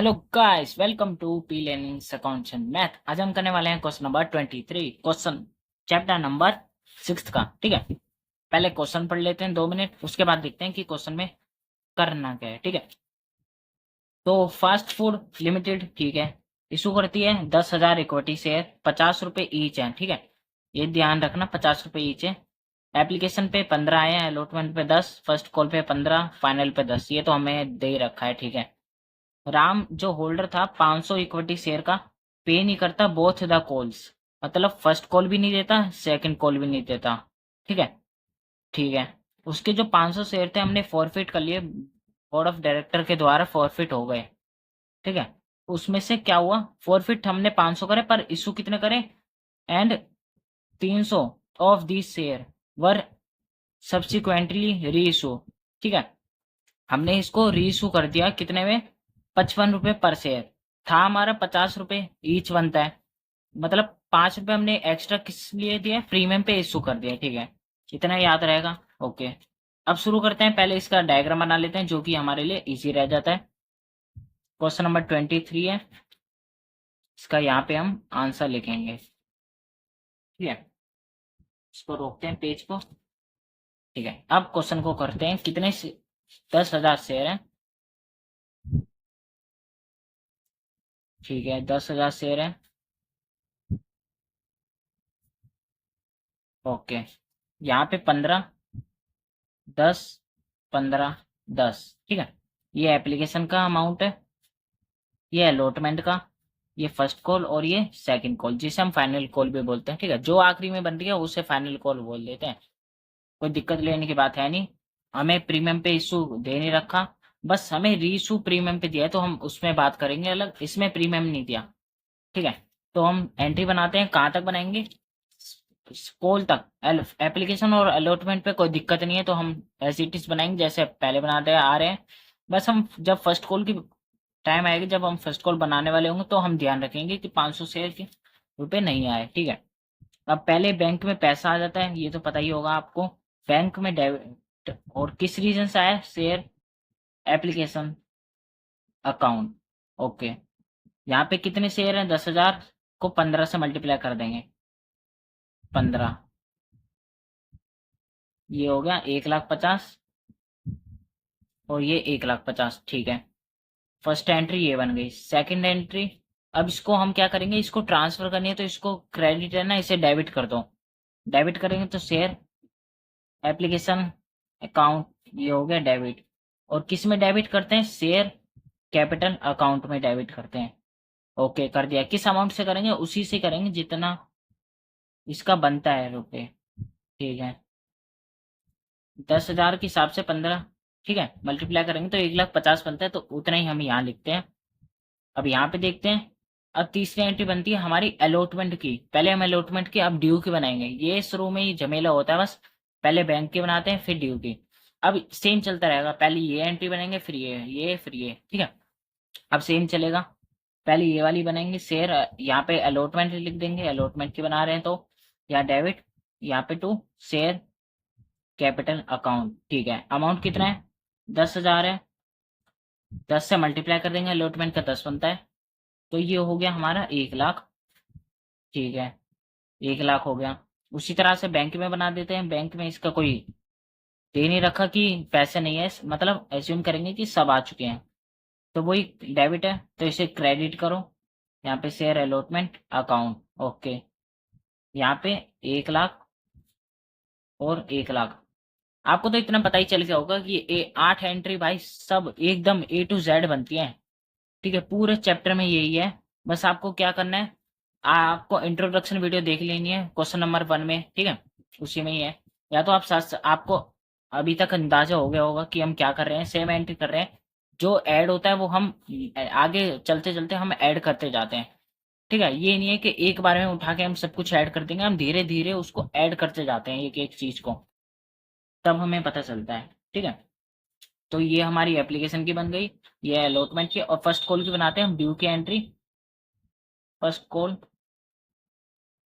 Hello guys, welcome to P learning accounts and math. आज हम करने वाले हैं question number 23, question chapter number 6 का। ठीक है, पहले क्वेश्चन पढ़ लेते हैं 2 मिनट, उसके बाद देखते हैं कि क्वेश्चन में करना क्या है। ठीक है, तो फास्ट फूड लिमिटेड, ठीक है, इशू करती है 10,000 इक्विटी शेयर, 50 रुपये ईच है। ठीक है, ये ध्यान रखना, 50 रुपये ईच है। एप्लीकेशन पे 15 आए हैं, अलॉटमेंट पे 10, फर्स्ट कॉल पे 15, फाइनल पे 10। ये तो हमें दे ही रखा है। ठीक है, राम जो होल्डर था 500 इक्विटी शेयर का, पे नहीं करता बोथ द कॉल्स, मतलब फर्स्ट कॉल भी नहीं देता, सेकंड कॉल भी नहीं देता। ठीक है, ठीक है। उसके जो 500 शेयर थे हमने फॉरफिट कर लिए, बोर्ड ऑफ डायरेक्टर के द्वारा फॉरफिट हो गए। ठीक है, उसमें से क्या हुआ, फॉरफिट हमने 500 करे पर इशू कितने करे, and 300 of this share were subsequently री इशू। ठीक है, हमने इसको रीइशू कर दिया कितने में, 55 रुपये पर शेयर। था हमारा 50 रुपये ईच बनता है, मतलब 5 रुपये हमने एक्स्ट्रा किस लिए दिए, प्रीमियम पे इशू कर दिया। ठीक है, इतना याद रहेगा। ओके, अब शुरू करते हैं। पहले इसका डायग्राम बना लेते हैं जो कि हमारे लिए इजी रह जाता है। क्वेश्चन नंबर 23 है, इसका यहाँ पे हम आंसर लिखेंगे। ठीक है, इसको रोकते हैं पेज को। ठीक है, अब क्वेश्चन को करते हैं। कितने 10,000 शेयर है। ठीक है, 10,000 शेयर है। ओके, यहाँ पे 15, 10, 15, 10। ठीक है, ये एप्लीकेशन का अमाउंट है, ये अलॉटमेंट का, ये फर्स्ट कॉल और ये सेकंड कॉल, जिसे हम फाइनल कॉल भी बोलते हैं। ठीक है, जो आखिरी में बन रही है उसे फाइनल कॉल बोल देते हैं। कोई दिक्कत लेने की बात है नहीं। हमें प्रीमियम पे इशू दे नहीं रखा, बस हमें री इशू प्रीमियम पे दिया है, तो हम उसमें बात करेंगे अलग, इसमें प्रीमियम नहीं दिया। ठीक है, तो हम एंट्री बनाते हैं। कहाँ तक बनाएंगे, कॉल तक। एप्लीकेशन और अलॉटमेंट पे कोई दिक्कत नहीं है, तो हम एज इट इज बनाएंगे जैसे पहले बनाते आ रहे हैं। बस हम जब फर्स्ट कॉल की टाइम आएगी, जब हम फर्स्ट कॉल बनाने वाले होंगे, तो हम ध्यान रखेंगे कि 500 शेयर के रुपए नहीं आए। ठीक है, अब पहले बैंक में पैसा आ जाता है, ये तो पता ही होगा आपको। बैंक में डेबिट, और किस रीजन से आया शेयर, एप्लीकेशन अकाउंट। ओके, यहाँ पे कितने शेयर हैं, 10,000 को 15 से मल्टीप्लाई कर देंगे, 15, ये हो गया 1,50,000, और ये 1,50,000। ठीक है, फर्स्ट एंट्री ये बन गई। सेकंड एंट्री, अब इसको हम क्या करेंगे, इसको ट्रांसफर करनी है, तो इसको क्रेडिट है ना, इसे डेबिट कर दो। डेबिट करेंगे तो शेयर एप्लीकेशन अकाउंट, ये हो गया डेबिट। और किस में डेबिट करते हैं, शेयर कैपिटल अकाउंट में डेबिट करते हैं। ओके, कर दिया। किस अमाउंट से करेंगे, उसी से करेंगे जितना इसका बनता है रुपए। ठीक है, 10,000 के हिसाब से 15, ठीक है, मल्टीप्लाई करेंगे तो 1,50,000 बनता है, तो उतना ही हम यहाँ लिखते हैं। अब यहाँ पे देखते हैं। अब तीसरी एंट्री बनती है हमारी अलॉटमेंट की। पहले हम अलॉटमेंट की, अब ड्यू की बनाएंगे। ये शुरू में ही झमेला होता है, बस पहले बैंक की बनाते हैं फिर ड्यू की। अब सेम चलता रहेगा, पहले ये एंट्री बनेंगे, फिर ये फिर ये। ठीक है, अब सेम चलेगा। पहले ये वाली बनाएंगे शेयर, यहाँ पे अलॉटमेंट लिख देंगे, अलॉटमेंट की बना रहे हैं तो यहाँ डेबिट, यहाँ पे टू शेयर कैपिटल अकाउंट। ठीक है, अमाउंट कितना है, 10,000 है। 10 से मल्टीप्लाई कर देंगे, अलॉटमेंट का 10 बनता है, तो ये हो गया हमारा 1,00,000। ठीक है, 1,00,000 हो गया। उसी तरह से बैंक में बना देते हैं। बैंक में इसका कोई दे नहीं रखा कि पैसे नहीं है, मतलब एज्यूम करेंगे कि सब आ चुके हैं, तो वही डेबिट है, तो इसे क्रेडिट करो। यहाँ पे शेयर अलॉटमेंट अकाउंट। ओके, यहाँ पे 1,00,000 और 1,00,000। आपको तो इतना पता ही चल गया होगा कि ये 8 एंट्री भाई सब एकदम ए टू जेड बनती है। ठीक है, पूरे चैप्टर में यही है। बस आपको क्या करना है, आपको इंट्रोडक्शन वीडियो देख लेनी है क्वेश्चन नंबर 1 में। ठीक है, उसी में ही है। या तो आप साथ आपको अभी तक अंदाजा हो गया होगा कि हम क्या कर रहे हैं, सेम एंट्री कर रहे हैं। जो ऐड होता है वो हम आगे चलते चलते हम ऐड करते जाते हैं। ठीक है, ये नहीं है कि एक बार में उठा के हम सब कुछ ऐड कर देंगे, हम धीरे धीरे उसको ऐड करते जाते हैं एक एक चीज को, तब हमें पता चलता है। ठीक है, तो ये हमारी एप्लीकेशन की बन गई, ये अलॉटमेंट की। और फर्स्ट कॉल की बनाते हैं हम, ड्यू की entry, first call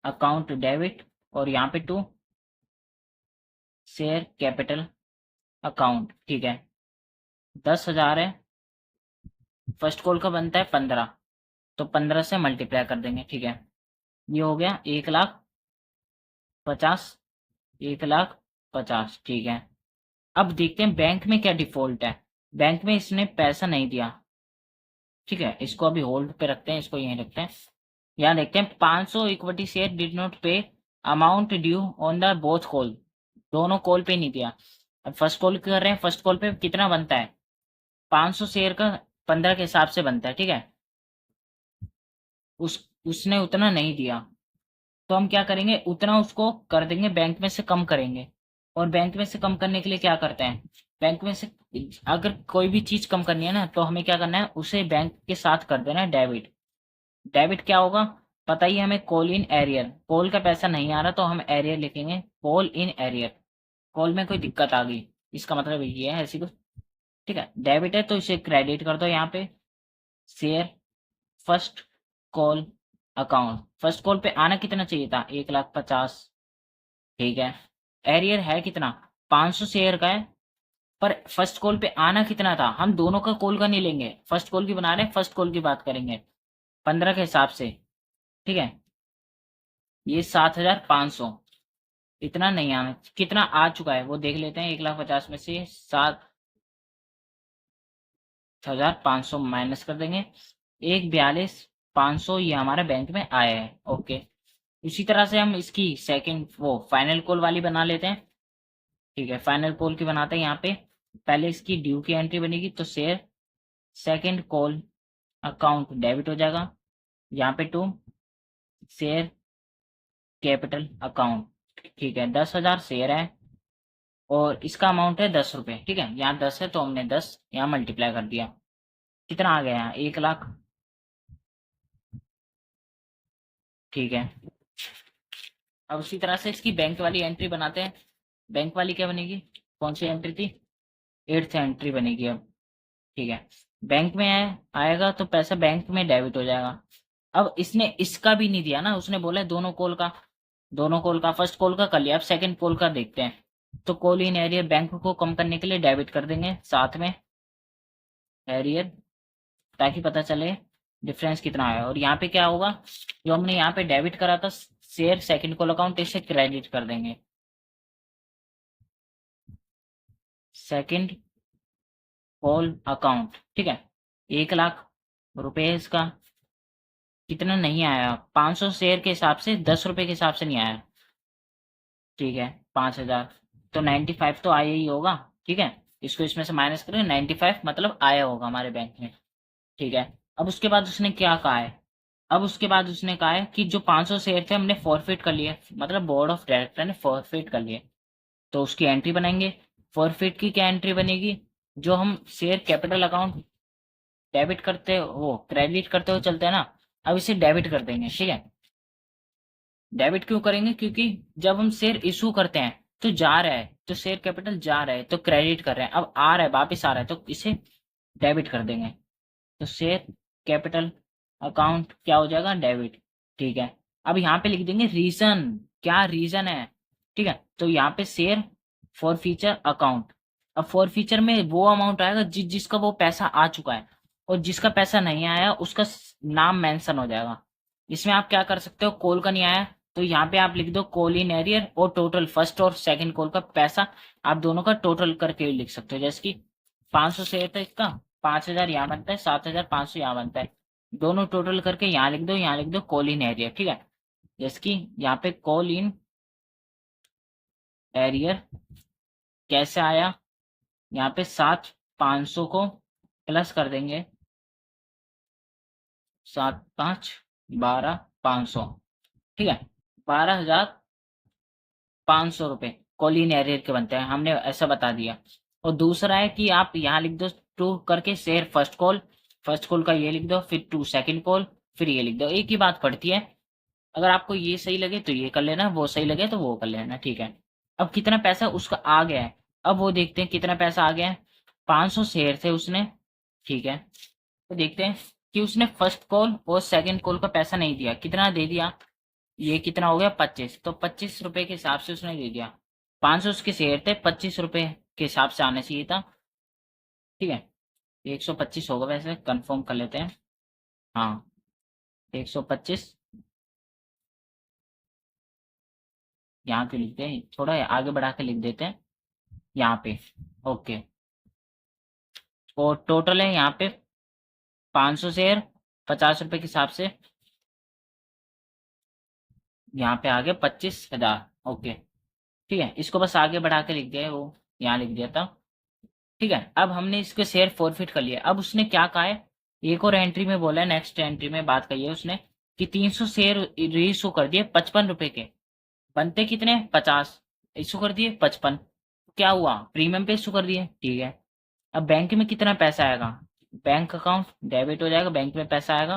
account debit, और यहाँ पे टू शेयर कैपिटल अकाउंट। ठीक है, 10,000 है, फर्स्ट कॉल का बनता है 15, तो 15 से मल्टीप्लाई कर देंगे। ठीक है, ये हो गया 1,50,000, 1,50,000। ठीक है, अब देखते हैं बैंक में क्या डिफॉल्ट है। बैंक में इसने पैसा नहीं दिया। ठीक है, इसको अभी होल्ड पे रखते हैं, इसको यहीं रखते हैं। यहाँ देखते हैं 500 इक्विटी शेयर डिड नॉट पे amount due on the both call, दोनों कॉल पे नहीं दिया। अब फर्स्ट कॉल कर रहे हैं, फर्स्ट कॉल पे कितना बनता है, 500 शेयर का 15 के हिसाब से बनता है। ठीक है, उसने उतना नहीं दिया, तो हम क्या करेंगे, उतना उसको कर देंगे, बैंक में से कम करेंगे। और बैंक में से कम करने के लिए क्या करते हैं, बैंक में से अगर कोई भी चीज कम करनी है ना, तो हमें क्या करना है, उसे बैंक के साथ कर देना है डेबिट। डेबिट क्या होगा, पता ही है हमें, कॉल इन एरियर, कॉल का पैसा नहीं आ रहा तो हम एरियर लिखेंगे, कॉल इन एरियर। कॉल में कोई दिक्कत आ गई, इसका मतलब ये है ऐसी कुछ। ठीक है, डेबिट है तो इसे क्रेडिट कर दो यहाँ पे, share first call account. First call पे आना कितना चाहिए था, 1,50,000। ठीक है, एरियर है कितना, 500 शेयर का है। पर फर्स्ट कॉल पे आना कितना था, हम दोनों का कॉल का नहीं लेंगे, फर्स्ट कॉल की बना रहे हैं, फर्स्ट कॉल की बात करेंगे 15 के हिसाब से। ठीक है, ये 7,500, इतना नहीं आना, कितना आ चुका है वो देख लेते हैं। 1,50,000 में से 7,500 माइनस कर देंगे, 1,42,500 ये हमारे बैंक में आया है। ओके, उसी तरह से हम इसकी सेकंड वो फाइनल कॉल वाली बना लेते हैं। ठीक है, फाइनल कॉल की बनाते हैं। यहाँ पे पहले इसकी ड्यू की एंट्री बनेगी, तो share second call account debit हो जाएगा। यहाँ पे टू शेयर कैपिटल अकाउंट। ठीक है, 10,000 शेयर है और इसका अमाउंट है 10 रुपये। ठीक है, यहाँ 10 है तो हमने 10 यहाँ मल्टीप्लाई कर दिया, कितना आ गया यहाँ, 1,00,000। ठीक है, अब उसी तरह से इसकी बैंक वाली एंट्री बनाते हैं। बैंक वाली क्या बनेगी, कौन सी एंट्री थी, 8th एंट्री बनेगी अब। ठीक है, बैंक में आएगा तो पैसा बैंक में डेबिट हो जाएगा। अब इसने इसका भी नहीं दिया ना, उसने बोला है दोनों कॉल का, दोनों कॉल का, फर्स्ट कॉल का कर लिया, अब सेकंड कॉल का देखते हैं। तो कॉल इन एरियर बैंक को कम करने के लिए डेबिट कर देंगे साथ में एरियर, ताकि पता चले डिफरेंस कितना आया। और यहाँ पे क्या होगा, जो हमने यहाँ पे डेबिट करा था शेयर सेकंड कॉल अकाउंट, इसे क्रेडिट कर देंगे, सेकंड कॉल अकाउंट। ठीक है, 1,00,000 रुपए इसका, कितना नहीं आया, 500 शेयर के हिसाब से 10 रुपए के हिसाब से नहीं आया। ठीक है, 5,000, तो 95 तो आया ही होगा। ठीक है, इसको इसमें से माइनस करें, 95 मतलब आया होगा हमारे बैंक में। ठीक है, अब उसके बाद उसने क्या कहा है, अब उसके बाद उसने कहा है कि जो 500 शेयर थे हमने फॉरफिट कर लिए, मतलब बोर्ड ऑफ डायरेक्टर ने फॉरफिट कर लिए, तो उसकी एंट्री बनाएंगे। फॉरफिट की क्या एंट्री बनेगी, जो हम शेयर कैपिटल अकाउंट डेबिट करते वो क्रेडिट करते हुए चलते हैं ना, अब इसे डेबिट कर देंगे। ठीक है, डेबिट क्यों करेंगे, क्योंकि जब हम शेयर इशू करते हैं तो जा रहा है, तो शेयर कैपिटल जा रहा है तो क्रेडिट कर रहे हैं, अब आ रहा है वापिस आ रहा है तो इसे डेबिट कर देंगे, तो शेयर कैपिटल अकाउंट क्या हो जाएगा, डेबिट। ठीक है, अब यहाँ पे लिख देंगे रीजन, क्या रीजन है। ठीक है, तो यहाँ पे शेयर फॉर फ्यूचर अकाउंट, अब फॉर फ्यूचर में वो अमाउंट आएगा जिसका वो पैसा आ चुका है, और जिसका पैसा नहीं आया उसका नाम मेंशन हो जाएगा। इसमें आप क्या कर सकते हो, कॉल का नहीं आया तो यहाँ पे आप लिख दो कॉल इन एरियर, और टोटल फर्स्ट और सेकंड कॉल का पैसा आप दोनों का टोटल करके लिख सकते हो। जैसे कि 500 शेयर था इसका, 5,000 यहाँ बनता है, 7,500 यहाँ बनता है, दोनों टोटल करके यहाँ लिख दो, यहाँ लिख दो कॉल इन एरियर। ठीक है, जैसे कि यहाँ पे कॉल इन एरियर कैसे आया, यहाँ पे 7,500 को प्लस कर देंगे, 7,5 12,500। ठीक है, 12,500 रुपये कॉलिन एरियर के बनते हैं, हमने ऐसा बता दिया। और दूसरा है कि आप यहाँ लिख दो टू करके शेयर फर्स्ट कॉल का ये लिख दो, फिर टू सेकंड कॉल, फिर ये लिख दो, एक ही बात पड़ती है। अगर आपको ये सही लगे तो ये कर लेना, वो सही लगे तो वो कर लेना। ठीक है, अब कितना पैसा उसका आ गया है, अब वो देखते हैं कितना पैसा आ गया है। 500 शेयर थे उसने। ठीक है, तो देखते हैं कि उसने फर्स्ट कॉल और सेकंड कॉल का पैसा नहीं दिया, कितना दे दिया, ये कितना हो गया 25, तो 25 रुपए के हिसाब से उसने दे दिया। 500 उसके शेयर थे, 25 रुपए के हिसाब से आना चाहिए था। ठीक है, 125 होगा, वैसे कंफर्म कर लेते हैं। हाँ, 125 यहाँ पे लिखते हैं, थोड़ा आगे बढ़ा के लिख देते हैं यहाँ पे। ओके, और टोटल है यहाँ पे 500 शेयर, 50 रुपए के हिसाब से। यहाँ पे आ गया 25,000। ओके, ठीक है, इसको बस आगे बढ़ा के लिख दिया है, वो यहाँ लिख दिया था। ठीक है, अब हमने इसके शेयर फॉरफिट कर लिया। अब उसने क्या कहा है, एक और एंट्री में बोला है, नेक्स्ट एंट्री में बात कही है उसने कि 300 शेयर रीइशू कर दिए 55 रुपए के। बनते कितने, 50, इशू कर दिए 55। क्या हुआ, प्रीमियम पे इशू कर दिए, ठीक है। अब बैंक में कितना पैसा आएगा, बैंक अकाउंट डेबिट हो जाएगा, बैंक में पैसा आएगा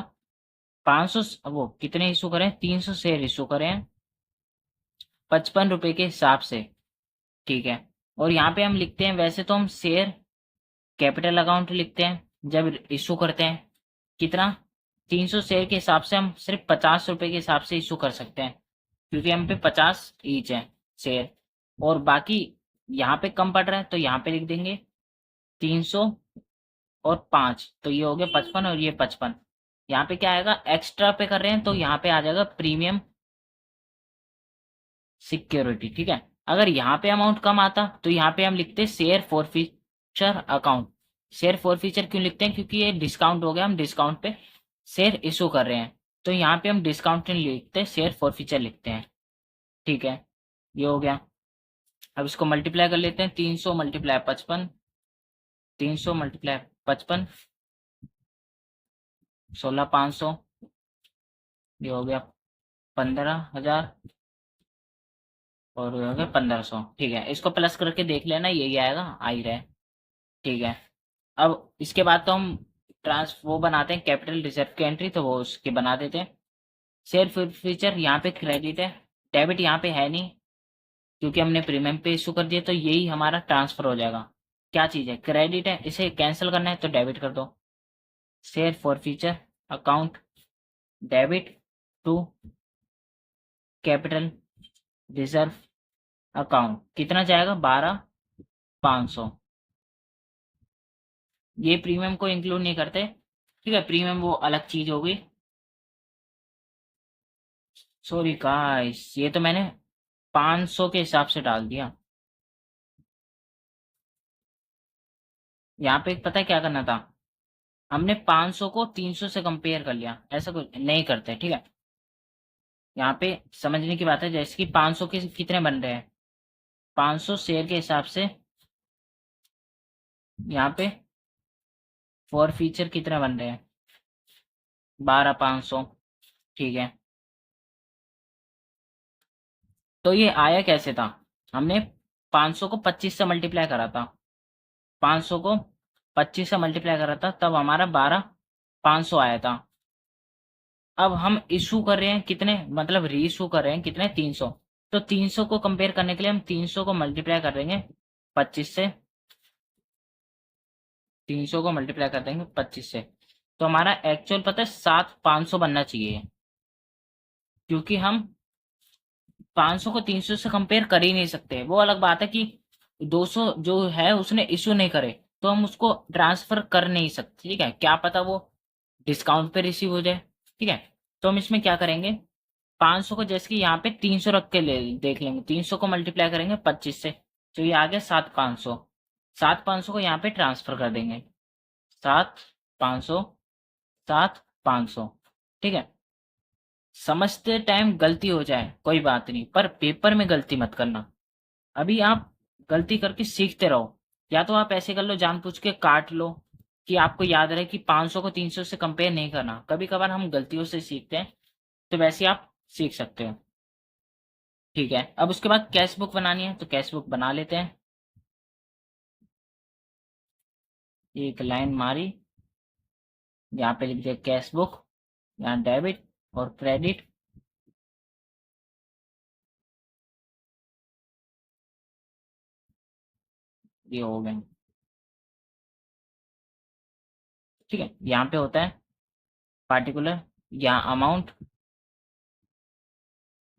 500। वो कितने इशू करें, 300 शेयर इशू करें 55 रुपए के हिसाब से, ठीक है। और यहाँ पे हम लिखते हैं, वैसे तो हम शेयर कैपिटल अकाउंट लिखते हैं जब इशू करते हैं, कितना, 300 शेयर के हिसाब से हम सिर्फ 50 रुपए के हिसाब से इशू कर सकते हैं, क्योंकि हम पे 50 ईच है शेयर। और बाकी यहाँ पे कम पड़ रहा है तो यहाँ पे लिख देंगे 300 और 5, तो ये हो गया 55 और ये 55। यहाँ पे क्या आएगा, एक्स्ट्रा पे कर रहे हैं तो यहाँ पे आ जाएगा प्रीमियम सिक्योरिटी, ठीक है। अगर यहाँ पे अमाउंट कम आता तो यहाँ पे हम लिखते share forfeiture account. Share forfeiture क्यों लिखते हैं, क्योंकि ये डिस्काउंट हो गया, हम डिस्काउंट पे शेयर इशू कर रहे हैं, तो यहाँ पे हम डिस्काउंट नहीं लिखते, शेयर फॉरफीचर लिखते हैं, ठीक है। ये हो गया। अब इसको मल्टीप्लाई कर लेते हैं, 300 मल्टीप्लाई 55, 300 मल्टीप्लाई 55, 16,500, ये हो गया 15,000, और ये हो गया 1,500, ठीक है। इसको प्लस करके देख लेना, यही आएगा, आ ही रहा है, ठीक है। अब इसके बाद तो हम वो बनाते हैं कैपिटल रिजर्व की एंट्री, तो वो उसके बना देते हैं। शेयर फीचर यहाँ पे क्रेडिट है, डेबिट यहाँ पे है नहीं, क्योंकि हमने प्रीमियम पे इशू कर दिया, तो यही हमारा ट्रांसफर हो जाएगा। क्या चीज़ है, क्रेडिट है, इसे कैंसिल करना है तो डेबिट कर दो। Share forfeiture account debit to capital reserve account, कितना जाएगा, 12,500। ये प्रीमियम को इंक्लूड नहीं करते, ठीक है, प्रीमियम वो अलग चीज हो गई। सॉरी गाइस, ये तो मैंने 500 के हिसाब से डाल दिया। यहाँ पे पता है क्या करना था, हमने 500 को 300 से कंपेयर कर लिया, ऐसा कुछ नहीं करते, ठीक है। यहाँ पे समझने की बात है, जैसे कि 500 के कितने बन रहे हैं, 500 शेयर के हिसाब से यहाँ पे फॉर फीचर कितने बन रहे हैं, 12,500, ठीक है। तो ये आया कैसे था, हमने 500 को 25 से मल्टीप्लाई करा था, 500 को 25 से मल्टीप्लाई करा था, तब हमारा 12,500 आया था। अब हम इशू कर रहे हैं कितने, मतलब री इशू कर रहे हैं कितने, 300। तो 300 को कंपेयर करने के लिए हम 300 को मल्टीप्लाई कर देंगे 25 से, 300 को मल्टीप्लाई कर देंगे 25 से, तो हमारा एक्चुअल पता है 7,500 बनना चाहिए, क्योंकि हम 500 को 300 से कंपेयर कर ही नहीं सकते। वो अलग बात है कि 200 जो है उसने इशू नहीं करे, तो हम उसको ट्रांसफर कर नहीं सकते, ठीक है, क्या पता वो डिस्काउंट पे रिसीव हो जाए, ठीक है। तो हम इसमें क्या करेंगे, 500 को जैसे कि यहाँ पे 300 रख के ले देख लेंगे, 300 को मल्टीप्लाई करेंगे 25 से, तो ये आ गया 7,500। 7,500 को यहाँ पे ट्रांसफर कर देंगे, 7,500, 7,500, ठीक है। समझते टाइम गलती हो जाए कोई बात नहीं, पर पेपर में गलती मत करना। अभी आप गलती करके सीखते रहो, या तो आप ऐसे कर लो जानबूझ के काट लो, कि आपको याद रहे कि 500 को 300 से कंपेयर नहीं करना। कभी कभार हम गलतियों से सीखते हैं, तो वैसे आप सीख सकते हो, ठीक है। अब उसके बाद कैश बुक बनानी है, तो कैश बुक बना लेते हैं। एक लाइन मारी, यहाँ पे लिख दिया कैश बुक, यहाँ डेबिट और क्रेडिट, ये हो गए, ठीक है। यहाँ पे होता है पार्टिकुलर या अमाउंट,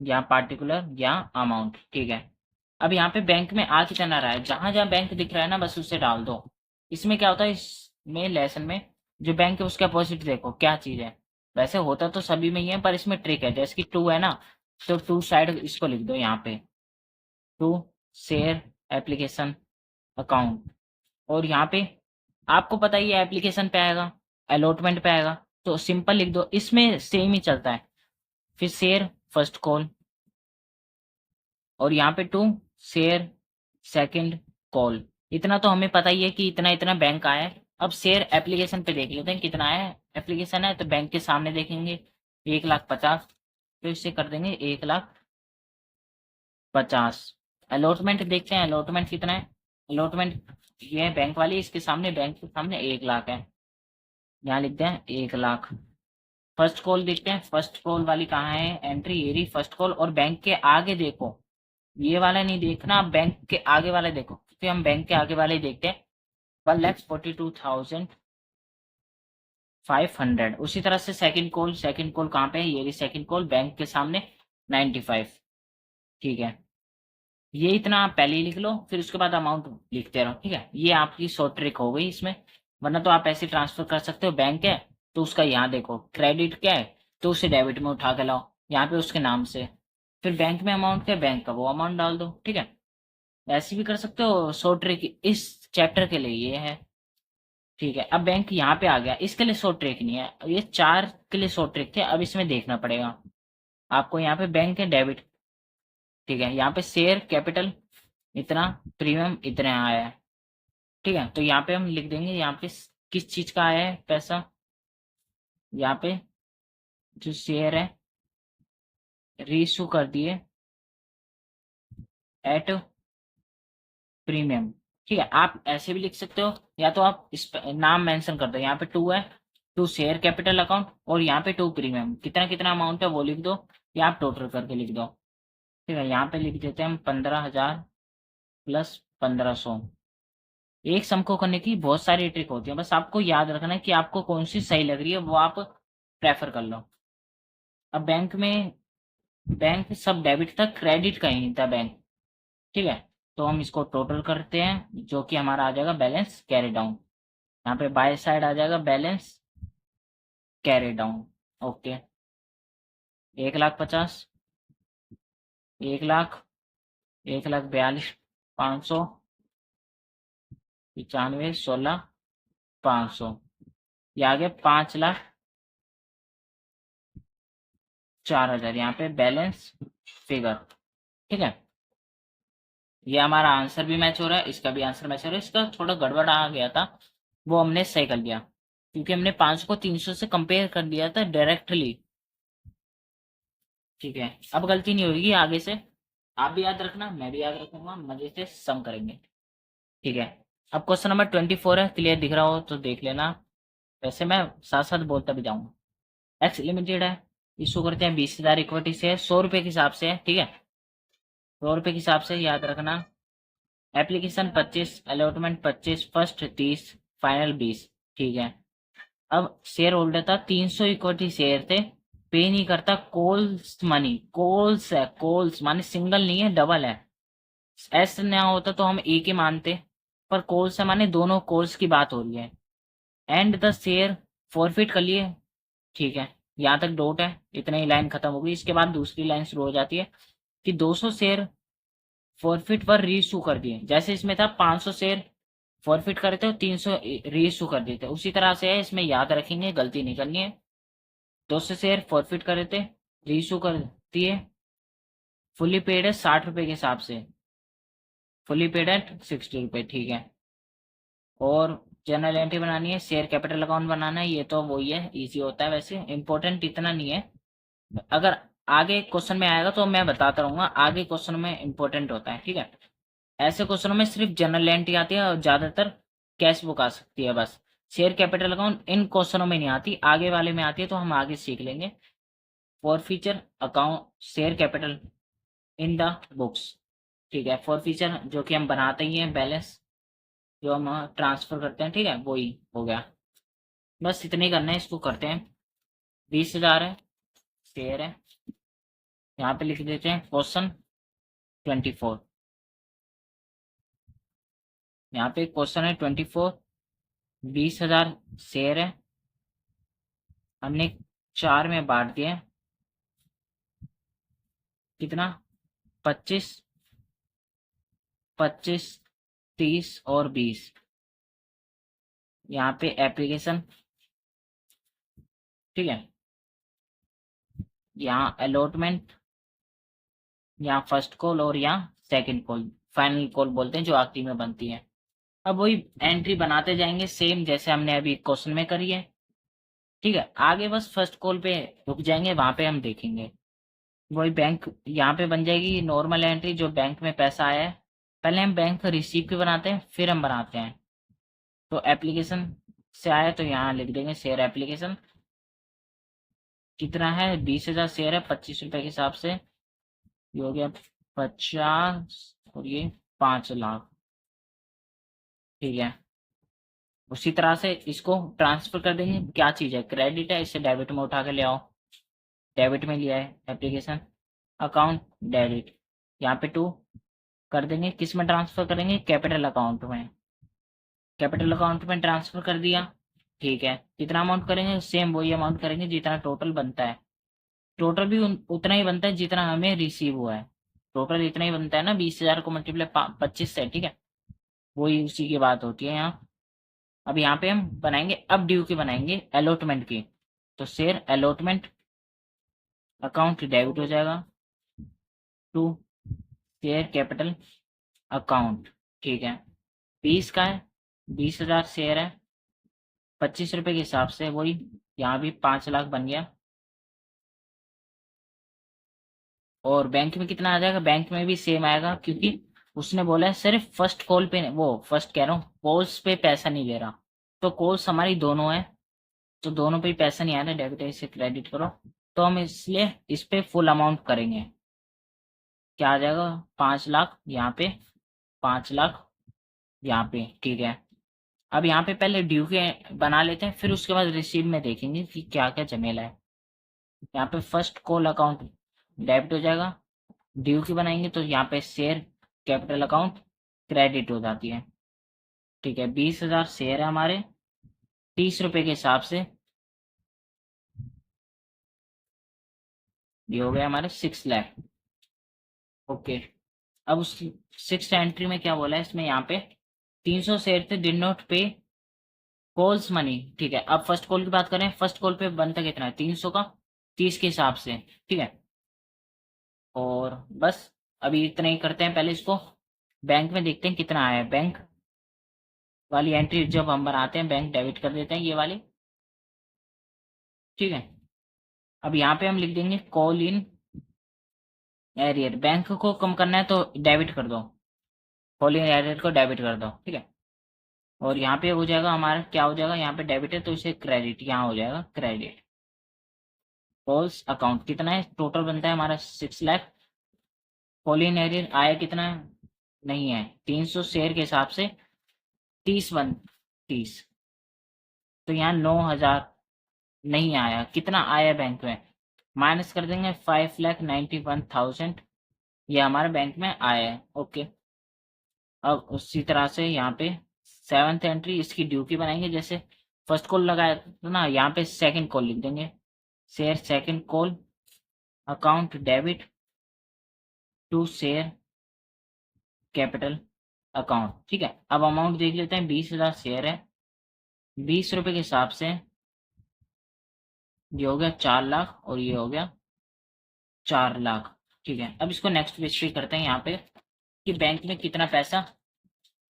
या पार्टिकुलर या अमाउंट, ठीक है। अब यहाँ पे बैंक में आ कितना रहा है, जहां जहां बैंक दिख रहा है ना, बस उसे डाल दो। इसमें क्या होता है, इस में लेसन में जो बैंक है उसके अपोजिट देखो क्या चीज है। वैसे होता तो सभी में ही है पर इसमें ट्रिक है, जैसे कि टू है ना, तो टू साइड इसको लिख दो यहाँ पे, टू शेयर एप्लीकेशन अकाउंट। और यहाँ पे आपको पता ही है एप्लीकेशन पे आएगा, अलॉटमेंट पे आएगा, तो सिंपल लिख दो, इसमें सेम ही चलता है। फिर शेयर फर्स्ट कॉल, और यहाँ पे टू शेयर सेकंड कॉल। इतना तो हमें पता ही है कि इतना इतना बैंक आया है। अब शेयर एप्लीकेशन पे देख लेते हैं कितना है। एप्लीकेशन है तो बैंक के सामने देखेंगे 1,50,000, तो इससे कर देंगे 1,50,000। अलॉटमेंट देखते हैं अलॉटमेंट कितना है। अलॉटमेंट ये है बैंक वाली, इसके सामने बैंक के सामने 1,00,000 है, यहाँ लिखते हैं 1,00,000। फर्स्ट कॉल देखते हैं, फर्स्ट कॉल वाली कहाँ है, एंट्री ये रही फर्स्ट कॉल, और बैंक के आगे देखो, ये वाला नहीं देखना, आप बैंक के आगे वाला देखो, क्योंकि हम बैंक के आगे वाले ही देखते हैं। 1,42,500। उसी तरह से सेकंड कॉल, सेकंड कॉल कहाँ पे है, ये रही सेकंड कॉल बैंक के सामने 95। ठीक है, ये इतना आप पहले ही लिख लो, फिर उसके बाद अमाउंट लिखते रहो। ठीक है, ये आपकी शॉर्ट ट्रिक हो गई इसमें। वरना तो आप ऐसे ट्रांसफर कर सकते हो, बैंक है तो उसका यहाँ देखो क्रेडिट क्या है, तो उसे डेबिट में उठा के लाओ यहाँ पे उसके नाम से। फिर बैंक में अमाउंट क्या है, बैंक का वो अमाउंट डाल दो। ठीक है, ऐसे भी कर सकते हो। शॉर्ट ट्रिक इस चैप्टर के लिए ये है। ठीक है, अब बैंक यहाँ पे आ गया, इसके लिए शॉर्ट ट्रिक नहीं है, ये चार के लिए शॉर्ट ट्रिक थे, अब इसमें देखना पड़ेगा आपको। यहाँ पे बैंक है डेबिट, ठीक है, यहाँ पे शेयर कैपिटल इतना, प्रीमियम इतने आया है। ठीक है, तो यहाँ पे हम लिख देंगे यहाँ पे किस चीज का आया है पैसा, यहाँ पे जो शेयर है रीइशू कर दिए एट प्रीमियम। ठीक है, आप ऐसे भी लिख सकते हो, या तो आप इस नाम मेंशन कर दो, यहाँ पे टू है, टू शेयर कैपिटल अकाउंट, और यहाँ पे टू प्रीमियम, कितना कितना अमाउंट है वो लिख दो, या आप टोटल करके लिख दो। ठीक है, यहाँ पे लिख देते हैं हम 15,000 प्लस 1,500। एक सम को करने की बहुत सारी ट्रिक होती है, बस आपको याद रखना है कि आपको कौन सी सही लग रही है वो आप प्रेफर कर लो। अब बैंक में, बैंक सब डेबिट था, क्रेडिट का ही नहीं था बैंक। ठीक है, तो हम इसको टोटल करते हैं, जो कि हमारा आ जाएगा बैलेंस कैरी डाउन। यहाँ पे बाय साइड आ जाएगा बैलेंस कैरी डाउन। ओके, 1,50,000, 1,00,000, 1,42,500, 95, 16,500, ये आ गया 5,04,000 यहाँ पे बैलेंस फिगर। ठीक है, ये हमारा आंसर भी मैच हो रहा है, इसका भी आंसर मैच हो रहा है। इसका थोड़ा गड़बड़ आ गया था, वो हमने सही कर लिया, क्योंकि हमने 500 को 300 से कंपेयर कर दिया था डायरेक्टली। ठीक है, अब गलती नहीं होगी आगे से, आप भी याद रखना, मैं भी याद रखूंगा, मजे से सम करेंगे। ठीक है, अब क्वेश्चन नंबर 24 है, क्लियर दिख रहा हो तो देख लेना, वैसे मैं साथ साथ बोलता भी जाऊंगा। एक्स लिमिटेड है, इशू करते हैं 20,000 इक्विटी से, 100 रुपए के हिसाब से है। ठीक है, 100 रुपए के हिसाब से याद रखना। Application 25, allotment 25, first 30, final 20। ठीक है, अब शेयर होल्डर था 300 इक्विटी शेयर थे, पे नहीं करता कॉल्स मनी, कॉल्स है, कॉल्स माने सिंगल नहीं है डबल है। एस ना होता तो हम एक ही मानते, पर कॉल्स है माने दोनों कॉल्स की बात हो रही है। एंड द शेयर फॉरफिट कर लिए। ठीक है, यहाँ तक डॉट है, इतने ही लाइन खत्म हो गई। इसके बाद दूसरी लाइन शुरू हो जाती है कि 200 शेयर फॉरफिट पर रीइशू कर दिए। जैसे इसमें था 500 शेयर फॉरफिट करे थे और 300 रीइशू कर दिए थे, उसी तरह से है इसमें, याद रखेंगे, गलती नहीं करनी है। 200 शेयर फॉरफिट करे थे, रीइशू कर दिए, फुली पेड है 60 रुपए के हिसाब से, फुली पेड है 60 रुपए। ठीक है, और जनरल एंट्री बनानी है, शेयर कैपिटल अकाउंट बनाना है, ये तो वही है, इजी होता है, वैसे इंपॉर्टेंट इतना नहीं है। अगर आगे क्वेश्चन में आएगा तो मैं बताता रहूंगा, आगे क्वेश्चन में इंपॉर्टेंट होता है। ठीक है, ऐसे क्वेश्चनों में सिर्फ जनरल एंट्री आती है और ज्यादातर कैश बुक आ सकती है बस। शेयर कैपिटल अकाउंट इन क्वेश्चनों में नहीं आती, आगे वाले में आती है, तो हम आगे सीख लेंगे। For feature account share capital in the books. ठीक है, फॉर फीचर जो कि हम बनाते ही हैं, बैलेंस जो हम ट्रांसफर करते हैं। ठीक है, वही हो गया, बस इतने ही करना है, इसको करते हैं। 20,000 है, शेयर है, यहाँ पे लिख देते हैं क्वेश्चन 24। यहाँ पे क्वेश्चन है 24, 20,000 शेयर है, हमने 4 में बांट दिया। कितना? 25, 25, 30 और 20। यहाँ पे एप्लीकेशन, ठीक है, यहाँ अलॉटमेंट, यहाँ फर्स्ट कॉल और यहाँ सेकंड कॉल, फाइनल कॉल बोलते हैं जो आखिरी में बनती है। अब वही एंट्री बनाते जाएंगे सेम जैसे हमने अभी क्वेश्चन में करी है। ठीक है, आगे बस फर्स्ट कॉल पे रुक जाएंगे, वहां पे हम देखेंगे। वही बैंक यहाँ पे बन जाएगी नॉर्मल एंट्री, जो बैंक में पैसा आया है। पहले हम बैंक रिसीव की बनाते हैं, फिर हम बनाते हैं। तो एप्लीकेशन से आया तो यहाँ लिख देंगे शेयर एप्लीकेशन। कितना है? 20,000 शेयर है 25 रुपए के हिसाब से। ये हो गया 50 और ये 5 लाख। ठीक है, उसी तरह से इसको ट्रांसफर कर देंगे। क्या चीज़ है? क्रेडिट है, इसे डेबिट में उठा के ले आओ। डेबिट में लिया है एप्लीकेशन, अकाउंट डेबिट, यहाँ पे 2 कर देंगे। किस में ट्रांसफर करेंगे? कैपिटल अकाउंट में। कैपिटल अकाउंट में ट्रांसफर कर दिया। ठीक है, कितना अमाउंट करेंगे? सेम वही अमाउंट करेंगे जितना टोटल बनता है। टोटल भी उतना ही बनता है जितना हमें रिसीव हुआ है। टोटल इतना ही बनता है ना, 20,000 को मल्टीप्लाई 25 से। ठीक है, वही उसी की बात होती है यहाँ। अब यहाँ पे हम बनाएंगे, अब ड्यू की बनाएंगे अलॉटमेंट की। तो शेयर अलॉटमेंट अकाउंट डेबिट हो जाएगा टू शेयर कैपिटल अकाउंट। ठीक है, 20 का है, 20,000 शेयर है 25 रुपए के हिसाब से, वही यहाँ भी 5 लाख बन गया। और बैंक में कितना आ जाएगा? बैंक में भी सेम आएगा, क्योंकि उसने बोला है सिर्फ फर्स्ट कॉल पे, वो फर्स्ट कह रहा हूँ, कॉल्स पे पैसा नहीं दे रहा। तो कॉल्स हमारी दोनों है, तो दोनों पे ही पैसा नहीं आ रहा, डेबिट है, इसे क्रेडिट करो। तो हम इसलिए इस पे फुल अमाउंट करेंगे। क्या आ जाएगा? 5 लाख यहाँ पे, 5 लाख यहाँ पे। ठीक है, अब यहाँ पे पहले ड्यू के बना लेते हैं, फिर उसके बाद रिसीव में देखेंगे कि क्या क्या झमेला है। यहाँ पे फर्स्ट कॉल अकाउंट डेबिट हो जाएगा। ड्यू की बनाएंगे तो यहाँ पे शेयर कैपिटल अकाउंट क्रेडिट हो जाती है। ठीक है, 20,000 शेयर है हमारे 30 रुपए के हिसाब से। ये हो गया हमारे 6 लाख। ओके, अब उस 6th एंट्री में क्या बोला है इसमें? यहाँ पे 300 शेयर थे, डिड नॉट पे कॉल्स मनी। ठीक है, अब फर्स्ट कॉल की बात करें, फर्स्ट कॉल पे बनता कितना है? 300 का 30 के हिसाब से। ठीक है, और बस अभी इतना ही करते हैं। पहले इसको बैंक में देखते हैं कितना आया है। बैंक वाली एंट्री जब हम बनाते हैं, बैंक डेबिट कर देते हैं ये वाली। ठीक है, अब यहाँ पे हम लिख देंगे कॉल इन एरियर। बैंक को कम करना है तो डेबिट कर दो, कॉल इन एरियर को डेबिट कर दो। ठीक है, और यहाँ पे हो जाएगा हमारा, क्या हो जाएगा? यहाँ पे डेबिट है तो इसे क्रेडिट, यहाँ हो जाएगा क्रेडिट। कॉल्स अकाउंट कितना है? टोटल बनता है हमारा 6 लाख। कॉल इन एरियर आया कितना है? नहीं है, 300 शेयर के हिसाब से 30 तो यहाँ 9,000 नहीं आया। कितना आया बैंक में? माइनस कर देंगे 5,91,000, ये हमारे बैंक में आया है। ओके, अब उसी तरह से यहाँ पे 7th एंट्री इसकी ड्यू की बनाएंगे। जैसे फर्स्ट कॉल लगाया तो ना, यहाँ पे सेकंड कॉल लिख देंगे, share second call account debit to share capital account. ठीक है, अब अमाउंट देख लेते हैं। 20,000 शेयर है 20 रुपए के हिसाब से। ये हो गया 4 लाख और ये हो गया 4 लाख। ठीक है, अब इसको नेक्स्ट पेज पे करते हैं यहाँ पे कि बैंक में कितना पैसा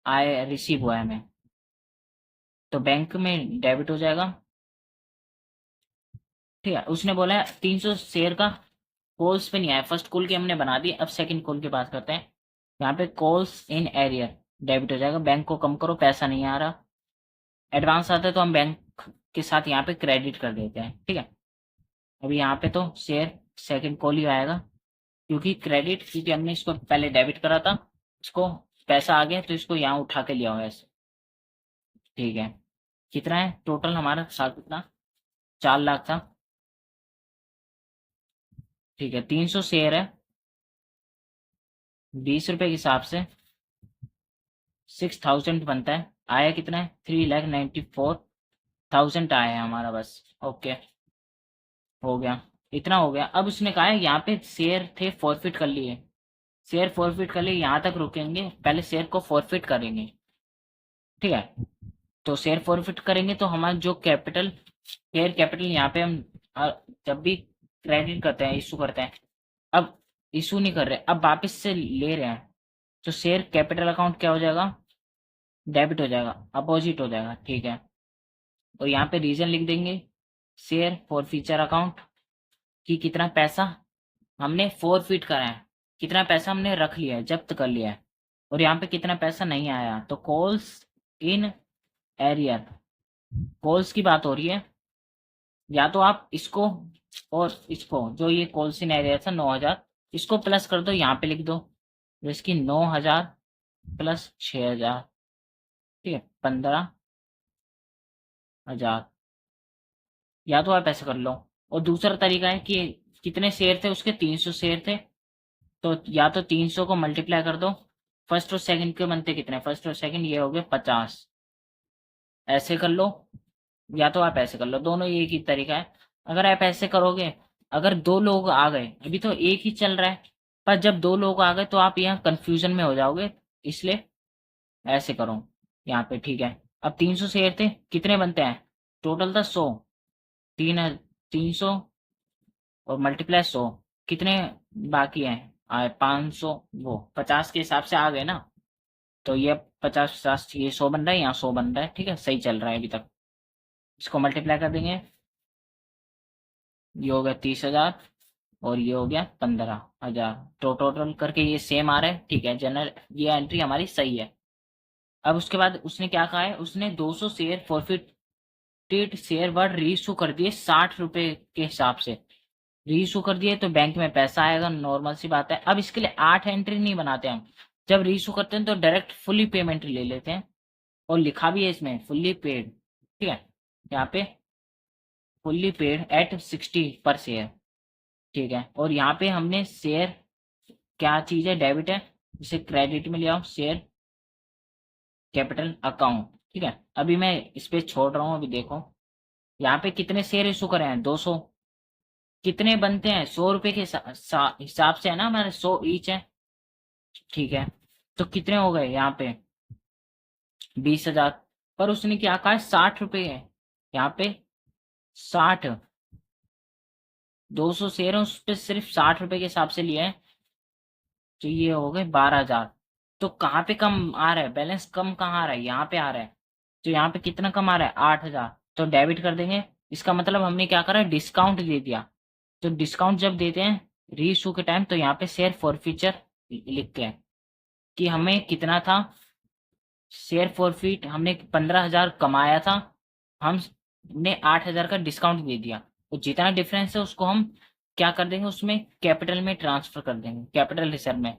आए, रिसीव हुआ है हमें। तो बैंक में डेबिट हो जाएगा। ठीक है, उसने बोला है 300 शेयर का कॉल्स पे नहीं आया, फर्स्ट कॉल की हमने बना दी। अब सेकंड कॉल की बात करते हैं। यहाँ पे कॉल्स इन एरियर डेबिट हो जाएगा, बैंक को कम करो, पैसा नहीं आ रहा। एडवांस आता है तो हम बैंक के साथ यहाँ पे क्रेडिट कर देते हैं। ठीक है, अभी यहाँ पे तो शेयर सेकंड कॉल ही आएगा, क्योंकि क्रेडिट, क्योंकि हमने इसको पहले डेबिट करा था, इसको पैसा आ गया तो इसको यहाँ उठा के लिया हुआ ऐसे। ठीक है, कितना है टोटल हमारा साथ? कितना? 4 लाख था। ठीक है, 300 शेयर है 20 रुपए के हिसाब से 6000 बनता है। आया कितना है? 3,94,000 आया है हमारा बस। ओके, हो गया, इतना हो गया। अब उसने कहा है यहाँ पे शेयर थे फॉरफिट कर लिए, शेयर फॉरफिट कर लिए, यहाँ तक रुकेंगे, पहले शेयर को फॉरफिट करेंगे। ठीक है, तो शेयर फॉरफिट करेंगे तो हमारा जो कैपिटल, शेयर कैपिटल यहाँ पे हम जब भी क्रेडिट करते हैं, इशू करते हैं, अब इशू नहीं कर रहे, अब वापस से ले रहे हैं, तो शेयर कैपिटल अकाउंट क्या हो जाएगा? डेबिट हो जाएगा, अपोजिट हो जाएगा। ठीक है, और यहाँ पे रीजन लिख देंगे, शेयर फॉर फ्यूचर अकाउंट, कि कितना पैसा हमने फॉरफिट करा है, कितना पैसा हमने रख लिया है, जब्त कर लिया है, और यहाँ पे कितना पैसा नहीं आया, तो कॉल्स इन एरियर, कॉल्स की बात हो रही है। या तो आप इसको और इसको, जो ये कॉल्स इन एरियर था 9,000, इसको प्लस कर दो, यहाँ पे लिख दो, जिसकी 9,000 प्लस 6,000, ठीक है, 15,000। या तो आप ऐसे कर लो, और दूसरा तरीका है कि कितने शेयर थे उसके, 300 शेयर थे, तो या तो 300 को मल्टीप्लाई कर दो, फर्स्ट और सेकंड के बनते कितने, फर्स्ट और सेकंड, ये हो गए 50, ऐसे कर लो। या तो आप ऐसे कर लो, दोनों एक ही तरीका है। अगर आप ऐसे करोगे, अगर दो लोग आ गए, अभी तो एक ही चल रहा है, पर जब दो लोग आ गए तो आप यहाँ कंफ्यूजन में हो जाओगे, इसलिए ऐसे करो यहाँ पे। ठीक है, अब 300 शेयर थे, कितने बनते हैं? टोटल था 100, 300 और मल्टीप्लाई 100, कितने बाकी हैं? 500, वो 50 के हिसाब से आ गए ना, तो ये 50 50, ये 100 बन रहा है, यहाँ 100 बन रहा है। ठीक है, सही चल रहा है अभी तक। इसको मल्टीप्लाई कर देंगे, ये हो गया 30,000, और ये हो गया 15,000, तो टोटल करके ये सेम आ रहा है। ठीक है, जनरल ये एंट्री हमारी सही है। अब उसके बाद उसने क्या कहा है, उसने 200 share forfeited share word reissue कर दिए 60 रुपए के हिसाब से, रीइशू कर दिए तो बैंक में पैसा आएगा, नॉर्मल सी बात है। अब इसके लिए 8 एंट्री नहीं बनाते हम, जब रीइशू करते हैं तो डायरेक्ट फुल्ली पेमेंट ले लेते हैं, और लिखा भी है इसमें फुल्ली पेड। ठीक है, यहाँ पे फुल्ली पेड एट 60 पर शेयर। ठीक है, और यहाँ पे हमने शेयर, क्या चीज है, डेबिट है, इसे क्रेडिट में ले आओ, शेयर कैपिटल अकाउंट। ठीक है, अभी मैं इस पे छोड़ रहा हूँ, अभी देखो यहाँ पे कितने शेयर इशू करे हैं, 200, कितने बनते हैं, 100 रुपए के हिसाब से है ना हमारे, 100 ईच है। ठीक है, तो कितने हो गए यहाँ पे, 20,000, पर उसने क्या कहा है, 60 रुपए है यहाँ पे, 60, 200 शेयर है, उस पे सिर्फ 60 रुपए के हिसाब से लिए हैं, तो ये हो गए 12,000। तो कहाँ पे कम आ रहा है, बैलेंस कम कहाँ आ रहा है, यहाँ पे आ रहा है, तो यहाँ पे कितना कम आ रहा है, 8,000, तो डेबिट कर देंगे। इसका मतलब हमने क्या करा, डिस्काउंट दे दिया, तो डिस्काउंट जब देते हैं री इशू के टाइम, तो यहाँ पे शेयर फॉर फ्यूचर लिख के, कि हमें कितना था, शेयर फॉरफिट हमने 15,000 कमाया था, हमने 8,000 का डिस्काउंट दे दिया, तो जितना डिफरेंस है उसको हम क्या कर देंगे, उसमें कैपिटल में ट्रांसफर कर देंगे, कैपिटल रिजर्व में।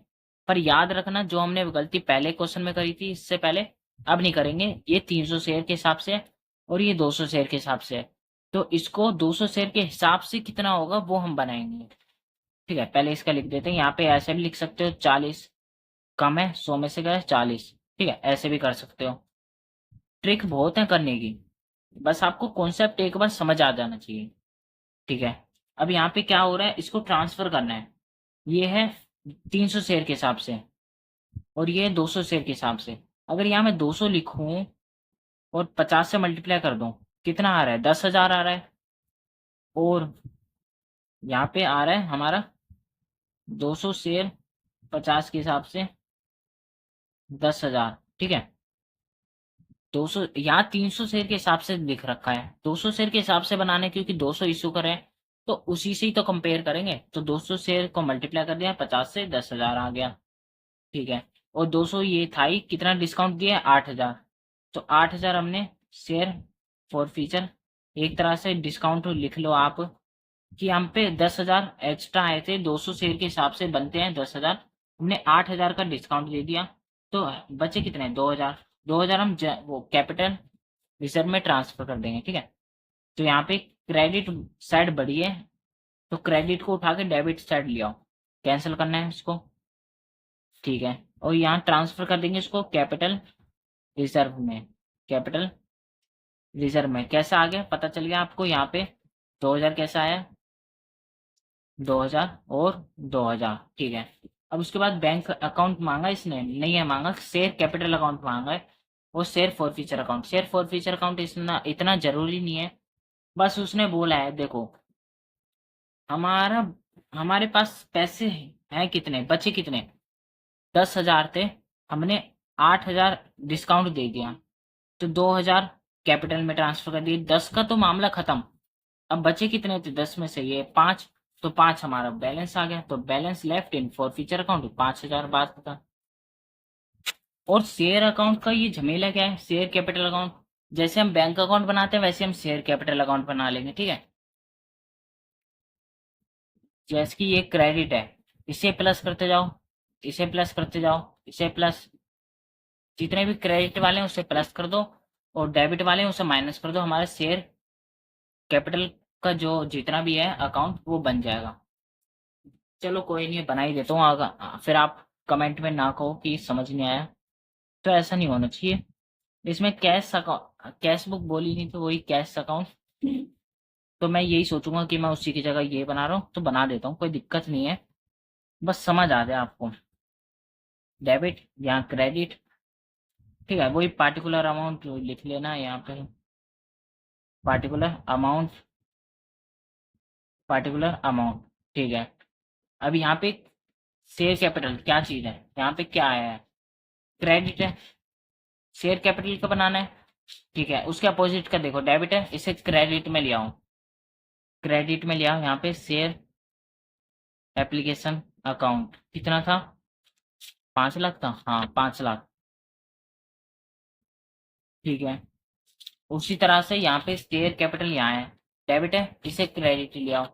पर याद रखना, जो हमने गलती पहले क्वेश्चन में करी थी, इससे पहले अब नहीं करेंगे। ये 300 शेयर के हिसाब से है, और ये 200 शेयर के हिसाब से है, तो इसको 200 शेयर के हिसाब से कितना होगा वो हम बनाएंगे। ठीक है, पहले इसका लिख देते हैं, यहाँ पे ऐसे भी लिख सकते हो, 40 कम है, 100 में से गए 40। ठीक है, ऐसे भी कर सकते हो, ट्रिक बहुत है करने की, बस आपको कॉन्सेप्ट एक बार समझ आ जाना चाहिए। ठीक है, अब यहाँ पे क्या हो रहा है, इसको ट्रांसफर करना है, ये है 300 शेयर के हिसाब से, और ये 200 शेयर के हिसाब से। अगर यहाँ मैं 200 लिखूं और 50 से मल्टीप्लाई कर दूं, कितना आ रहा है, 10,000 आ रहा है, और यहाँ पे आ रहा है हमारा 200 शेयर 50 के हिसाब से 10,000। ठीक है, 200 यहाँ 300 शेयर के हिसाब से लिख रखा है, 200 शेयर के हिसाब से बनाने, क्योंकि 200 इशू करे हैं, तो उसी से ही तो कंपेयर करेंगे, तो 200 शेयर को मल्टीप्लाई कर दिया 50 से, 10,000 आ गया। ठीक है, और 200 ये था ही, कितना डिस्काउंट दिया है, 8,000, तो 8,000 हमने शेयर फॉर फ्यूचर, एक तरह से डिस्काउंट लिख लो आप, कि हम पे 10,000 एक्स्ट्रा आए थे, 200 शेयर के हिसाब से बनते हैं 10,000, हमने 8,000 का डिस्काउंट दे दिया, तो बचे कितने, 2,000, 2,000 हम वो कैपिटल रिजर्व में ट्रांसफर कर देंगे। ठीक है, तो यहाँ पे क्रेडिट साइड बढ़ी है, तो क्रेडिट को उठा के डेबिट साइड ले आओ, कैंसिल करना है इसको। ठीक है, और यहाँ ट्रांसफर कर देंगे इसको कैपिटल रिजर्व में, कैपिटल रिजर्व में कैसा आ गया पता चल गया आपको। यहाँ पे 2000 कैसा आया, 2000 और 2000, ठीक है। अब उसके बाद बैंक अकाउंट मांगा इसने, नहीं है मांगा, शेयर कैपिटल अकाउंट मांगा है। वो share forfeiture account, share forfeiture account इतना इतना जरूरी नहीं है। बस उसने बोला है देखो हमारा हमारे पास पैसे हैं कितने, बचे कितने, 10,000 थे, हमने 8,000 डिस्काउंट दे दिया, तो 2,000 कैपिटल में ट्रांसफर कर दिए, 10 का तो मामला खत्म। अब बचे कितने थे 10 में से, ये 5, तो 5 हमारा बैलेंस आ गया, तो balance left in for future account 5,000 बात था। और शेयर अकाउंट का ये झमेला क्या है, शेयर कैपिटल अकाउंट जैसे हम बैंक अकाउंट बनाते हैं वैसे हम शेयर कैपिटल अकाउंट बना लेंगे, ठीक है। जैसे कि ये क्रेडिट है, इसे प्लस करते जाओ, इसे प्लस करते जाओ, इसे प्लस, जितने भी क्रेडिट वाले हैं उसे प्लस कर दो और डेबिट वाले हैं उसे माइनस कर दो, हमारा शेयर कैपिटल का जो जितना भी है अकाउंट वो बन जाएगा। चलो कोई नहीं, बना ही देता हूँ आगा, फिर आप कमेंट में ना कहो कि समझ नहीं आया, तो ऐसा नहीं होना चाहिए। इसमें कैश अकाउंट, कैश बुक बोली नहीं तो वही कैश अकाउंट, तो मैं यही सोचूंगा कि मैं उसी की जगह ये बना रहा हूँ तो बना देता हूँ, कोई दिक्कत नहीं है, बस समझ आ जाए आपको। डेबिट या क्रेडिट, ठीक है, वही पार्टिकुलर अमाउंट लिख लेना यहाँ पे, पार्टिकुलर अमाउंट, पार्टिकुलर अमाउंट, ठीक है। अब यहाँ पे शेयर कैपिटल क्या चीज़ है, यहाँ पे क्या आया है, क्रेडिट है, शेयर कैपिटल का बनाना है, ठीक है। उसके अपोजिट का देखो डेबिट है, इसे क्रेडिट में ले आओ, क्रेडिट में ले आओ, यहाँ पे शेयर एप्लीकेशन अकाउंट कितना था, 5 लाख था, हाँ 5 लाख, ठीक है। उसी तरह से यहाँ पे शेयर कैपिटल यहाँ है, डेबिट है, इसे क्रेडिट ले आओ,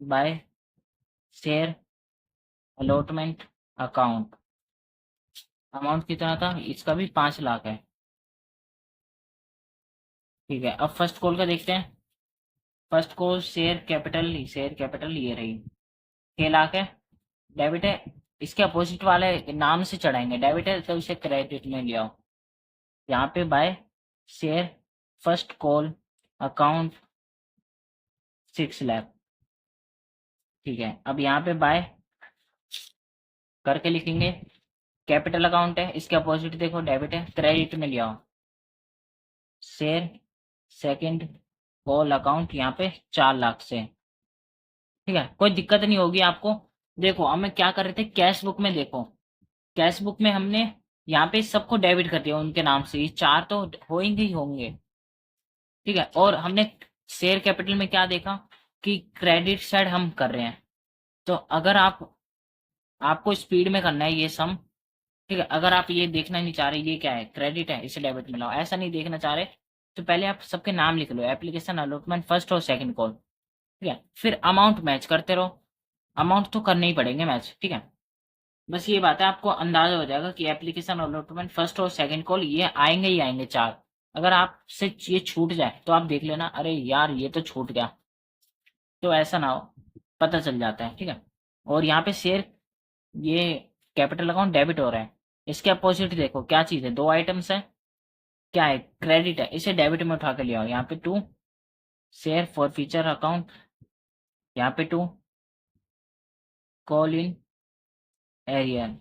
by share allotment account, amount कितना था, इसका भी 5 लाख है, ठीक है। अब फर्स्ट कॉल का देखते हैं, फर्स्ट कॉल शेयर कैपिटल ये रही, 6 लाख है, डेबिट है, इसके अपोजिट वाले नाम से चढ़ाएंगे, डेबिट है तो इसे क्रेडिट में ले आओ, यहाँ पे by share first call account 6 lakh, ठीक है। अब यहाँ पे बाय करके लिखेंगे, कैपिटल अकाउंट है, इसके अपोजिट देखो डेबिट है, क्रेडिट में ले आओ, शेयर सेकंड कॉल अकाउंट यहाँ पे 4 लाख से, ठीक है, कोई दिक्कत नहीं होगी आपको। देखो अब मैं क्या कर रहे थे, कैश बुक में देखो, कैश बुक में हमने यहाँ पे सबको डेबिट कर दिया उनके नाम से, ये 4 तो होंगे ही होंगे, ठीक है। और हमने शेयर कैपिटल में क्या देखा कि क्रेडिट साइड हम कर रहे हैं, तो अगर आपको स्पीड में करना है ये सम, ठीक है। अगर आप ये देखना नहीं चाह रहे ये क्या है, क्रेडिट है इसे डेबिट में लाओ, ऐसा नहीं देखना चाह रहे, तो पहले आप सबके नाम लिख लो, एप्लीकेशन अलॉटमेंट फर्स्ट और सेकंड कॉल, ठीक है। फिर अमाउंट मैच करते रहो, अमाउंट तो करने ही पड़ेंगे मैच, ठीक है। बस ये बात है, आपको अंदाजा हो जाएगा कि एप्लीकेशन अलॉटमेंट फर्स्ट और सेकंड कॉल ये आएंगे ही आएंगे 4। अगर आपसे ये छूट जाए तो आप देख लेना, अरे यार ये तो छूट गया, तो ऐसा ना हो, पता चल जाता है, ठीक है। और यहाँ पे शेयर ये कैपिटल अकाउंट डेबिट हो रहा है, इसके अपोजिट देखो क्या चीज़ है, 2 आइटम्स है, क्या है, क्रेडिट है, इसे डेबिट में उठा के ले आओ, यहाँ पे 2 शेयर फॉर फ्यूचर अकाउंट, यहाँ पे 2 कॉल इन एरियर,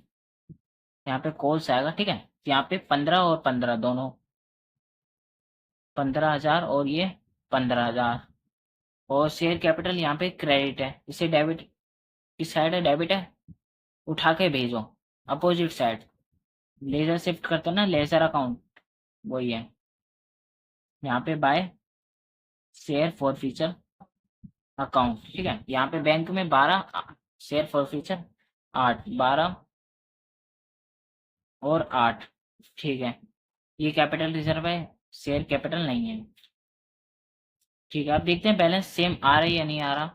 यहाँ पे कॉल्स आएगा, ठीक है। यहाँ पे 15 और 15 दोनों, 15,000 और ये 15,000, और शेयर कैपिटल यहाँ पे क्रेडिट है, इसे डेबिट, किस साइड है, डेबिट है, उठा के भेजो अपोजिट साइड, लेजर शिफ्ट करते हैं ना, लेजर अकाउंट वही है, यहाँ पे by share forfeiture account, ठीक है। यहाँ पे बैंक में 12, शेयर फॉर फ्यूचर 8, 12 और 8, ठीक है। ये कैपिटल रिजर्व है, शेयर कैपिटल नहीं है, ठीक है। अब देखते हैं बैलेंस सेम आ रहा है या नहीं आ रहा,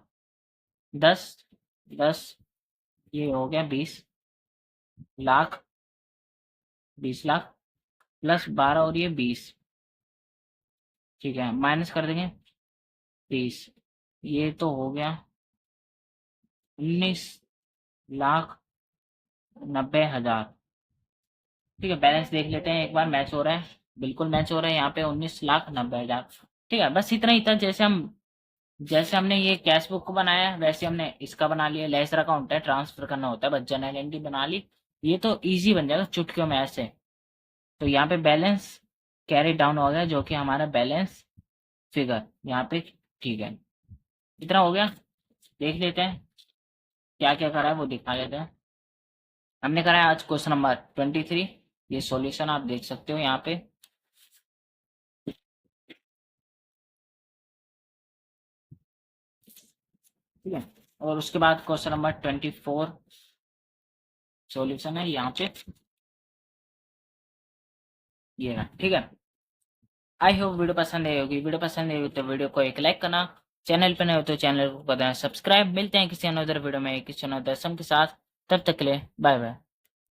10, 10, ये हो गया 20 लाख, 20 लाख प्लस 12 और ये 20, ठीक है, माइनस कर देंगे 30, ये तो हो गया 19,90,000, ठीक है, बैलेंस देख लेते हैं एक बार। मैच हो रहा है, बिल्कुल मैच हो रहा है। यहाँ पे 19,90,000। ठीक है, बस इतना ही था। जैसे हमने ये कैश बुक को बनाया है, वैसे हमने इसका बना लिया। लेजर अकाउंट है, ट्रांसफर करना होता है, बस जनरल एंट्री बना ली। ये तो इजी बन जाएगा चुटकियों में ऐसे। तो यहाँ पे बैलेंस कैरी डाउन हो गया, जो कि हमारा बैलेंस फिगर यहाँ पे। ठीक है, इतना हो गया। देख लेते हैं क्या क्या करा है, वो दिखा लेते हैं। हमने करा है आज क्वेश्चन नंबर 23। ये सॉल्यूशन आप देख सकते हो यहाँ पे। ठीक है, और उसके बाद क्वेश्चन नंबर 24 सॉल्यूशन है यहाँ पे। ये रहा, ठीक है। आई होप वीडियो पसंद आई होगी। वीडियो पसंद आई हो तो वीडियो को एक लाइक करना। चैनल पर नए हो तो चैनल को कर देना सब्सक्राइब। मिलते हैं किसी अनदर वीडियो में किसी अनदर सम के साथ। तब तक के लिए बाय बाय।